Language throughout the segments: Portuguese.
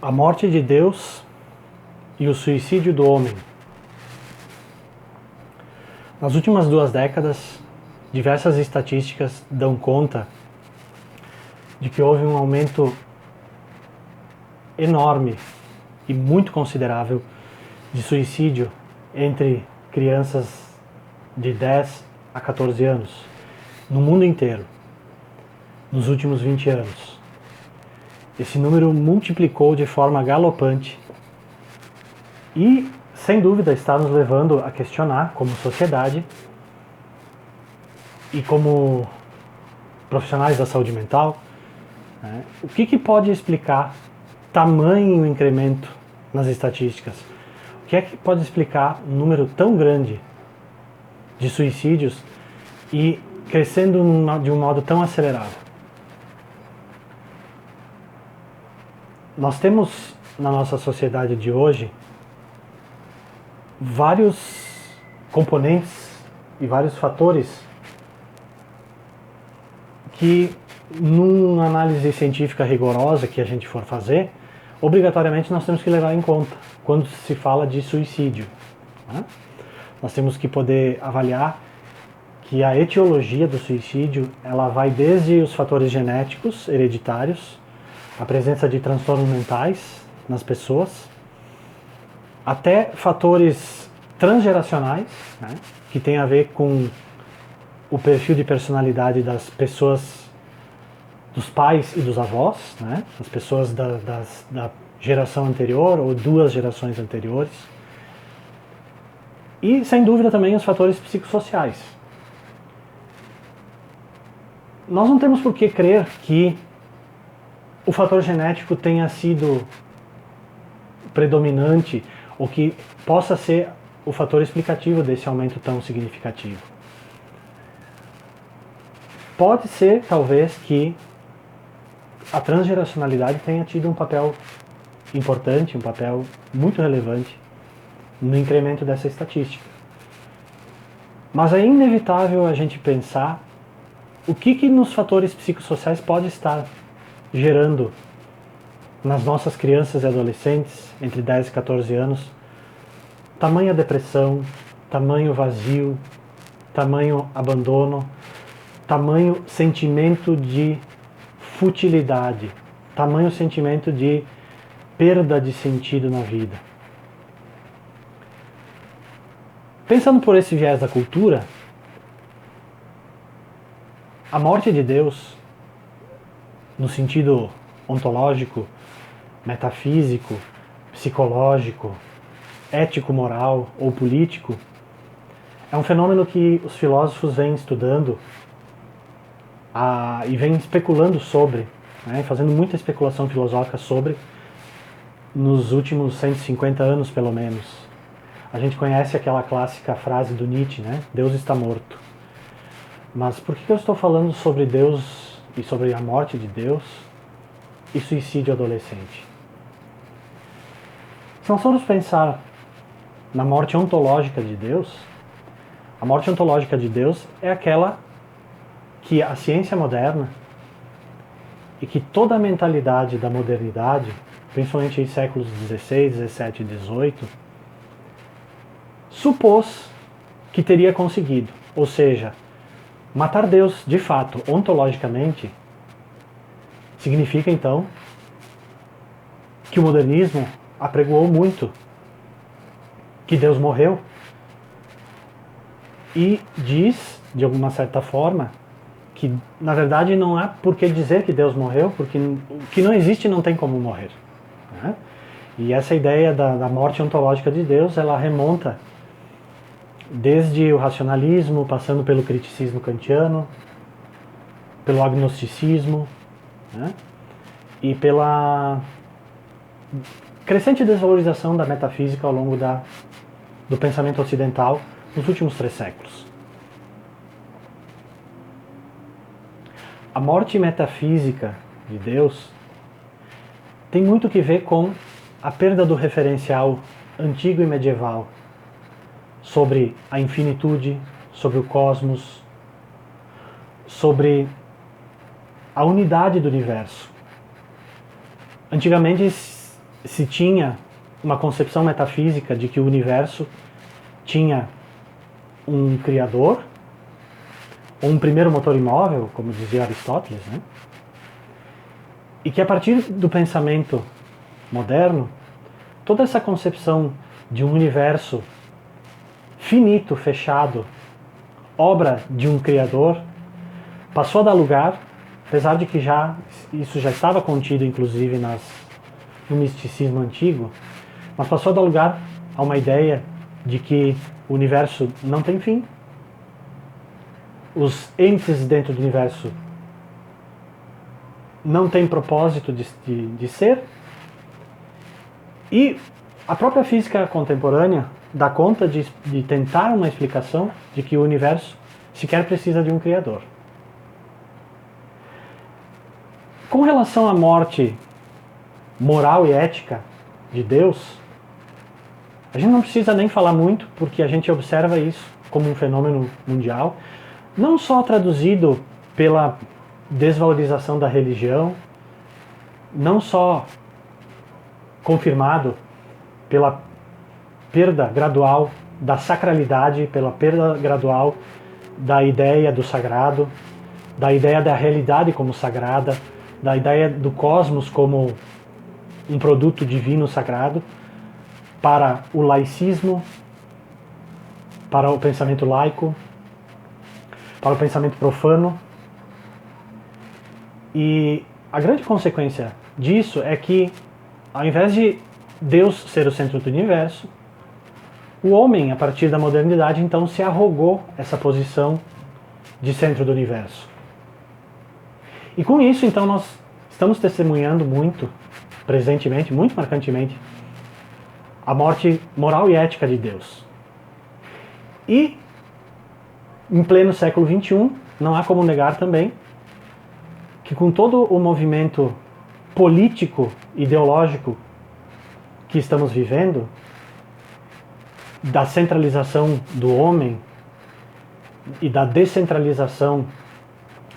A morte de Deus e o suicídio do homem. Nas últimas 2 décadas, diversas estatísticas dão conta de que houve um aumento enorme e muito considerável de suicídio entre crianças de 10 a 14 anos, no mundo inteiro, nos últimos 20 anos. Esse número multiplicou de forma galopante e, sem dúvida, está nos levando a questionar, como sociedade e como profissionais da saúde mental, o que pode explicar tamanho incremento nas estatísticas? O que é que pode explicar um número tão grande de suicídios e crescendo de um modo tão acelerado? Nós temos na nossa sociedade de hoje vários componentes e vários fatores que, numa análise científica rigorosa que a gente for fazer, obrigatoriamente nós temos que levar em conta quando se fala de suicídio. Nós temos que poder avaliar que a etiologia do suicídio ela vai desde os fatores genéticos, hereditários, a presença de transtornos mentais nas pessoas, até fatores transgeracionais, que tem a ver com o perfil de personalidade das pessoas, dos pais e dos avós, as pessoas da geração anterior ou 2 gerações anteriores. E, sem dúvida, também os fatores psicossociais. Nós não temos por que crer que o fator genético tenha sido predominante ou que possa ser o fator explicativo desse aumento tão significativo. Pode ser, talvez, que a transgeracionalidade tenha tido um papel importante, um papel muito relevante no incremento dessa estatística. Mas é inevitável a gente pensar o que nos fatores psicossociais pode estar gerando nas nossas crianças e adolescentes entre 10 e 14 anos tamanha depressão, tamanho vazio, tamanho abandono, tamanho sentimento de futilidade, tamanho sentimento de perda de sentido na vida. Pensando por esse viés da cultura, a morte de Deus, no sentido ontológico, metafísico, psicológico, ético-moral ou político, é um fenômeno que os filósofos vêm estudando e vêm especulando sobre, fazendo muita especulação filosófica sobre, nos últimos 150 anos pelo menos. A gente conhece aquela clássica frase do Nietzsche, Deus está morto. Mas por que eu estou falando sobre Deus e sobre a morte de Deus e suicídio adolescente? Se nós formos pensar na morte ontológica de Deus, a morte ontológica de Deus é aquela que a ciência moderna e que toda a mentalidade da modernidade, principalmente em séculos 16, 17 e 18, supôs que teria conseguido. Ou seja, matar Deus, de fato, ontologicamente, significa, então, que o modernismo apregoou muito que Deus morreu e diz, de alguma certa forma, que, na verdade, não há por que dizer que Deus morreu, porque o que não existe não tem como morrer. E essa ideia da morte ontológica de Deus, ela remonta desde o racionalismo, passando pelo criticismo kantiano, pelo agnosticismo, e pela crescente desvalorização da metafísica ao longo do pensamento ocidental nos últimos 3 séculos. A morte metafísica de Deus tem muito que ver com a perda do referencial antigo e medieval sobre a infinitude, sobre o cosmos, sobre a unidade do universo. Antigamente se tinha uma concepção metafísica de que o universo tinha um criador, ou um primeiro motor imóvel, como dizia Aristóteles, né? E que a partir do pensamento moderno, toda essa concepção de um universo finito, fechado, obra de um criador, passou a dar lugar, apesar de que isso já estava contido inclusive no misticismo antigo, mas passou a dar lugar a uma ideia de que o universo não tem fim, os entes dentro do universo não têm propósito de ser, e a própria física contemporânea dá conta de tentar uma explicação de que o universo sequer precisa de um criador. Com relação à morte moral e ética de Deus, a gente não precisa nem falar muito, porque a gente observa isso como um fenômeno mundial, não só traduzido pela desvalorização da religião, não só confirmado pela perda gradual da sacralidade, pela perda gradual da ideia do sagrado, da ideia da realidade como sagrada, da ideia do cosmos como um produto divino sagrado, para o laicismo, para o pensamento laico, para o pensamento profano. E a grande consequência disso é que, ao invés de Deus ser o centro do universo, o homem, a partir da modernidade, então se arrogou essa posição de centro do universo. E com isso, então, nós estamos testemunhando muito, presentemente, muito marcantemente, a morte moral e ética de Deus. E, em pleno século XXI, não há como negar também que com todo o movimento político, ideológico que estamos vivendo, da centralização do homem e da descentralização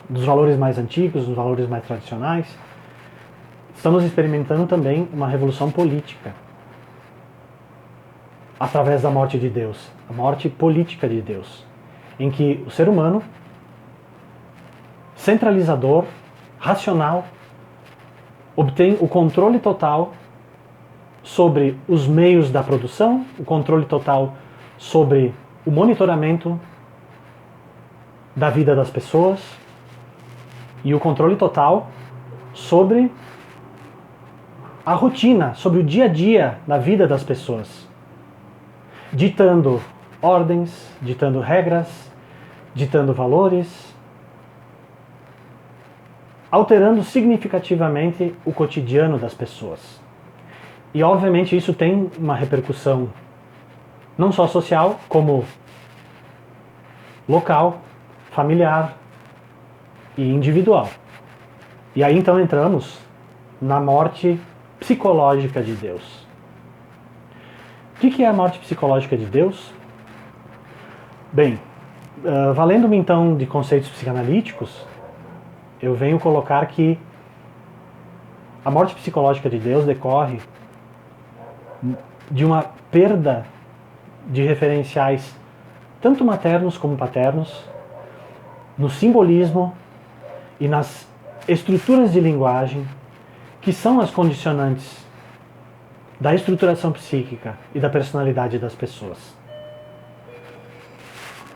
dos valores mais antigos, dos valores mais tradicionais, estamos experimentando também uma revolução política através da morte de Deus, a morte política de Deus, em que o ser humano, centralizador, racional, obtém o controle total sobre os meios da produção, o controle total sobre o monitoramento da vida das pessoas e o controle total sobre a rotina, sobre o dia a dia da vida das pessoas, ditando ordens, ditando regras, ditando valores, alterando significativamente o cotidiano das pessoas. E obviamente isso tem uma repercussão não só social, como local, familiar e individual. E aí então entramos na morte psicológica de Deus. O que é a morte psicológica de Deus? Bem, valendo-me então de conceitos psicanalíticos, eu venho colocar que a morte psicológica de Deus decorre de uma perda de referenciais tanto maternos como paternos, no simbolismo e nas estruturas de linguagem que são as condicionantes da estruturação psíquica e da personalidade das pessoas.